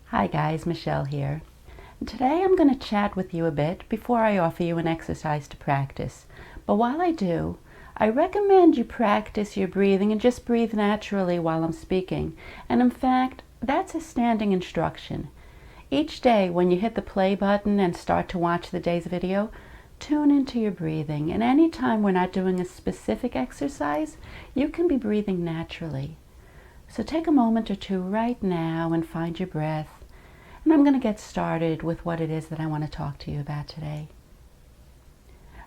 Hi guys, Michelle here. Today I'm going to chat with you a bit before I offer you an exercise to practice. But while I do, I recommend you practice your breathing and just breathe naturally while I'm speaking. And in fact, that's a standing instruction. Each day when you hit the play button and start to watch the day's video, tune into your breathing. And anytime we're not doing a specific exercise, you can be breathing naturally. So take a moment or two right now and find your breath. And I'm going to get started with what it is that I want to talk to you about today.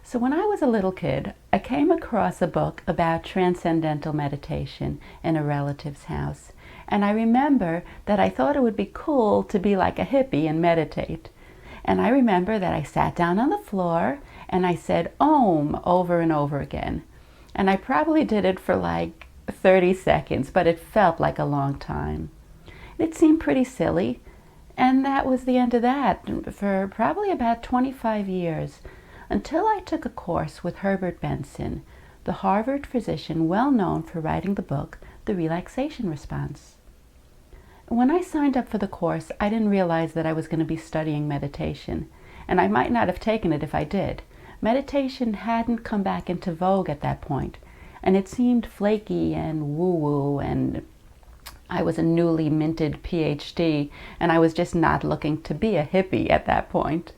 So when I was a little kid, I came across a book about transcendental meditation in a relative's house. And I remember that I thought it would be cool to be like a hippie and meditate. And I remember that I sat down on the floor and I said Om over and over again. And I probably did it for like 30 seconds, but it felt like a long time. It seemed pretty silly, and that was the end of that for probably about 25 years, until I took a course with Herbert Benson, the Harvard physician well known for writing the book, The Relaxation Response. When I signed up for the course, I didn't realize that I was going to be studying meditation, and I might not have taken it if I did. Meditation hadn't come back into vogue at that point, and it seemed flaky and woo-woo, and I was a newly minted PhD, and I was just not looking to be a hippie at that point.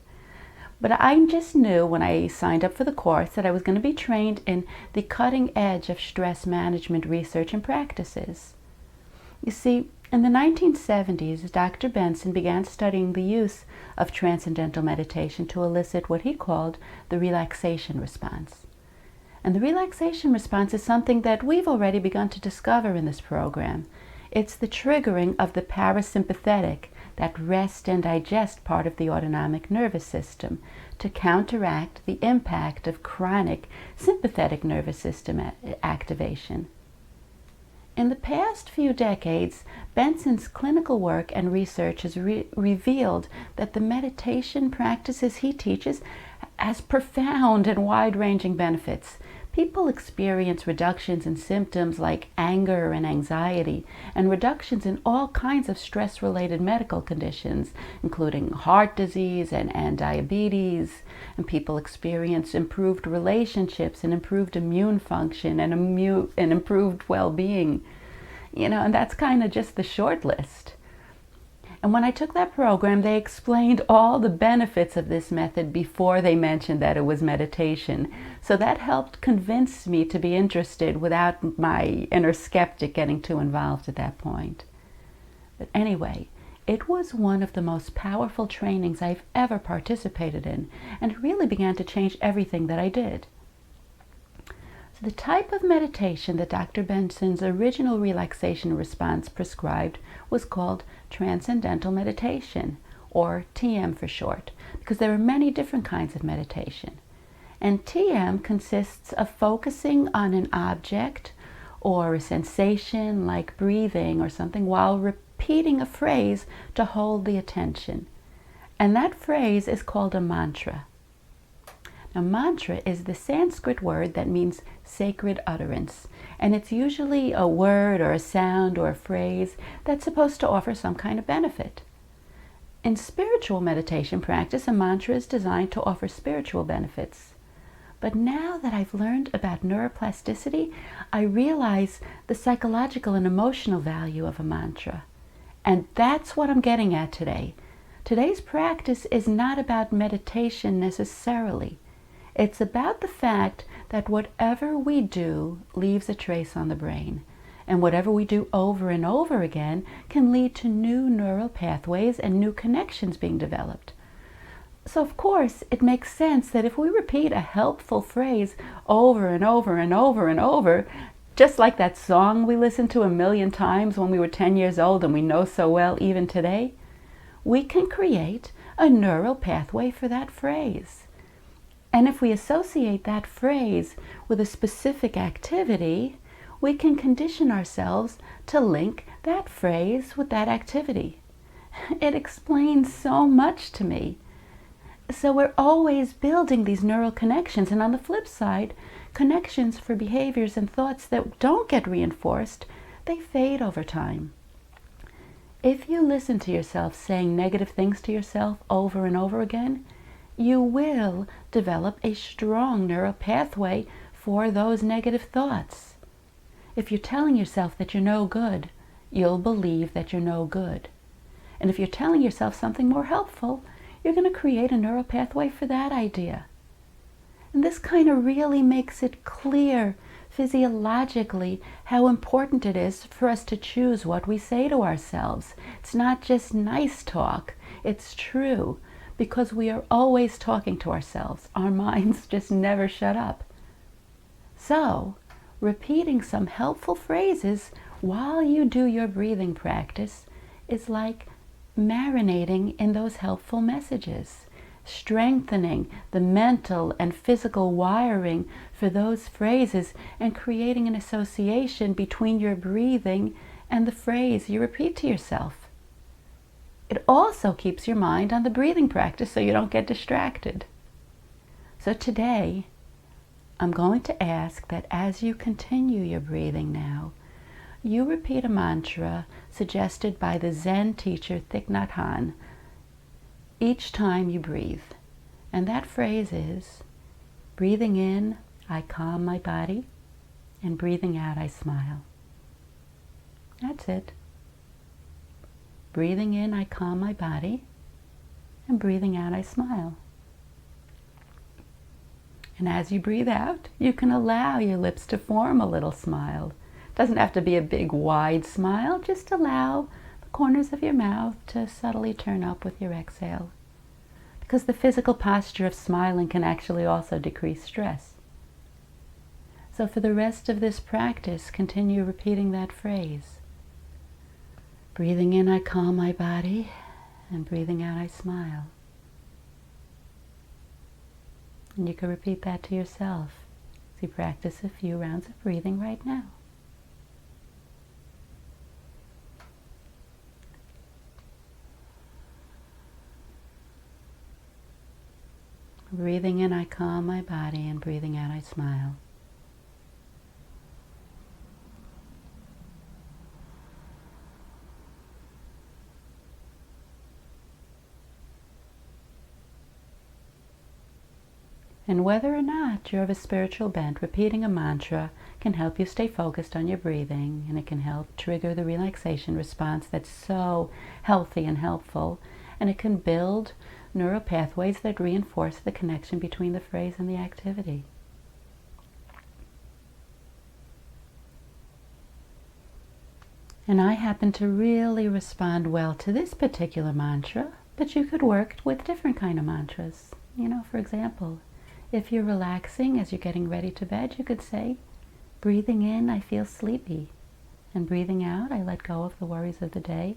But I just knew when I signed up for the course that I was going to be trained in the cutting edge of stress management research and practices. You see, in the 1970s, Dr. Benson began studying the use of transcendental meditation to elicit what he called the relaxation response. And the relaxation response is something that we've already begun to discover in this program. It's the triggering of the parasympathetic, that rest and digest part of the autonomic nervous system, to counteract the impact of chronic sympathetic nervous system activation. In the past few decades, Benson's clinical work and research has revealed that the meditation practices he teaches has profound and wide-ranging benefits. People experience reductions in symptoms like anger and anxiety, and reductions in all kinds of stress-related medical conditions, including heart disease and diabetes. And people experience improved relationships and improved immune function and improved well-being. And that's kind of just the short list. And when I took that program, they explained all the benefits of this method before they mentioned that it was meditation. So that helped convince me to be interested without my inner skeptic getting too involved at that point. But anyway, it was one of the most powerful trainings I've ever participated in, and it really began to change everything that I did. The type of meditation that Dr. Benson's original relaxation response prescribed was called transcendental meditation, or TM for short, because there are many different kinds of meditation. And TM consists of focusing on an object or a sensation like breathing or something while repeating a phrase to hold the attention. And that phrase is called a mantra. Now, mantra is the Sanskrit word that means sacred utterance, and it's usually a word or a sound or a phrase that's supposed to offer some kind of benefit. In spiritual meditation practice, a mantra is designed to offer spiritual benefits. But now that I've learned about neuroplasticity, I realize the psychological and emotional value of a mantra. And that's what I'm getting at today. Today's practice is not about meditation necessarily. It's about the fact that whatever we do leaves a trace on the brain, and whatever we do over and over again can lead to new neural pathways and new connections being developed. So of course, it makes sense that if we repeat a helpful phrase over and over and over and over, just like that song we listened to a million times when we were 10 years old and we know so well even today, we can create a neural pathway for that phrase. And if we associate that phrase with a specific activity, we can condition ourselves to link that phrase with that activity. It explains so much to me. So we're always building these neural connections, and on the flip side, connections for behaviors and thoughts that don't get reinforced, they fade over time. If you listen to yourself saying negative things to yourself over and over again, you will develop a strong neural pathway for those negative thoughts. If you're telling yourself that you're no good, you'll believe that you're no good. And if you're telling yourself something more helpful, you're going to create a neural pathway for that idea. And this kind of really makes it clear physiologically how important it is for us to choose what we say to ourselves. It's not just nice talk, it's true, because we are always talking to ourselves. Our minds just never shut up. So, repeating some helpful phrases while you do your breathing practice is like marinating in those helpful messages, strengthening the mental and physical wiring for those phrases and creating an association between your breathing and the phrase you repeat to yourself. It also keeps your mind on the breathing practice so you don't get distracted. So today, I'm going to ask that as you continue your breathing now, you repeat a mantra suggested by the Zen teacher Thich Nhat Hanh each time you breathe. And that phrase is, breathing in, I calm my body, and breathing out, I smile. That's it. Breathing in, I calm my body, and breathing out, I smile. And as you breathe out, you can allow your lips to form a little smile. It doesn't have to be a big, wide smile. Just allow the corners of your mouth to subtly turn up with your exhale. Because the physical posture of smiling can actually also decrease stress. So for the rest of this practice, continue repeating that phrase. Breathing in, I calm my body, and breathing out, I smile. And you can repeat that to yourself as you practice a few rounds of breathing right now. Breathing in, I calm my body, and breathing out, I smile. And whether or not you're of a spiritual bent, repeating a mantra can help you stay focused on your breathing, and it can help trigger the relaxation response that's so healthy and helpful, and it can build neural pathways that reinforce the connection between the phrase and the activity. And I happen to really respond well to this particular mantra, but you could work with different kind of mantras. For example, if you're relaxing as you're getting ready to bed, you could say, breathing in, I feel sleepy, and breathing out, I let go of the worries of the day.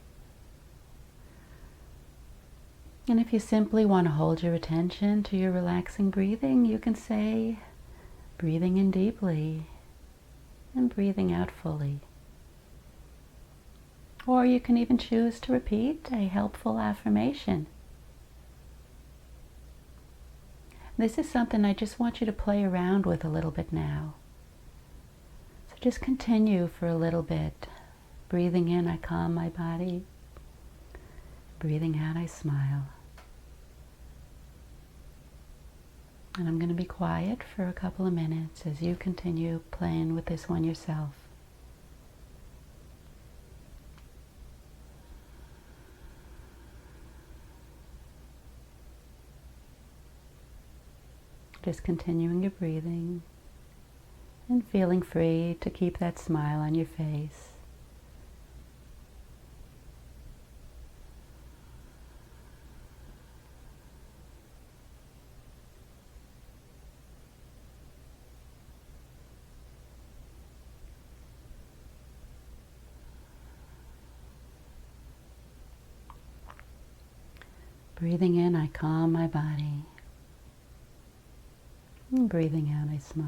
And if you simply want to hold your attention to your relaxing breathing, you can say, breathing in deeply and breathing out fully. Or you can even choose to repeat a helpful affirmation. This is something I just want you to play around with a little bit now. So just continue for a little bit. Breathing in, I calm my body. Breathing out, I smile. And I'm going to be quiet for a couple of minutes as you continue playing with this one yourself. Just continuing your breathing and feeling free to keep that smile on your face. Breathing in, I calm my body. And breathing out, I smile.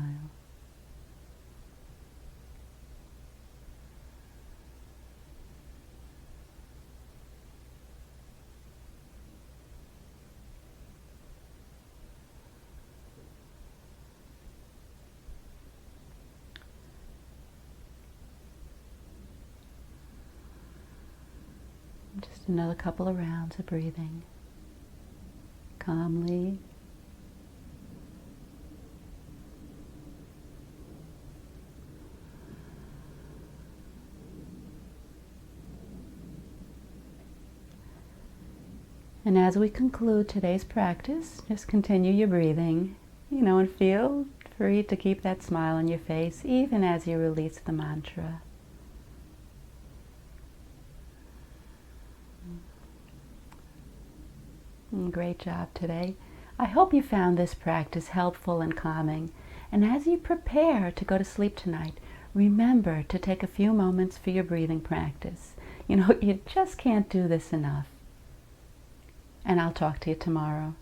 Another couple of rounds of breathing calmly. And as we conclude today's practice, just continue your breathing, and feel free to keep that smile on your face even as you release the mantra. Great job today. I hope you found this practice helpful and calming. And as you prepare to go to sleep tonight, remember to take a few moments for your breathing practice. You just can't do this enough. And I'll talk to you tomorrow.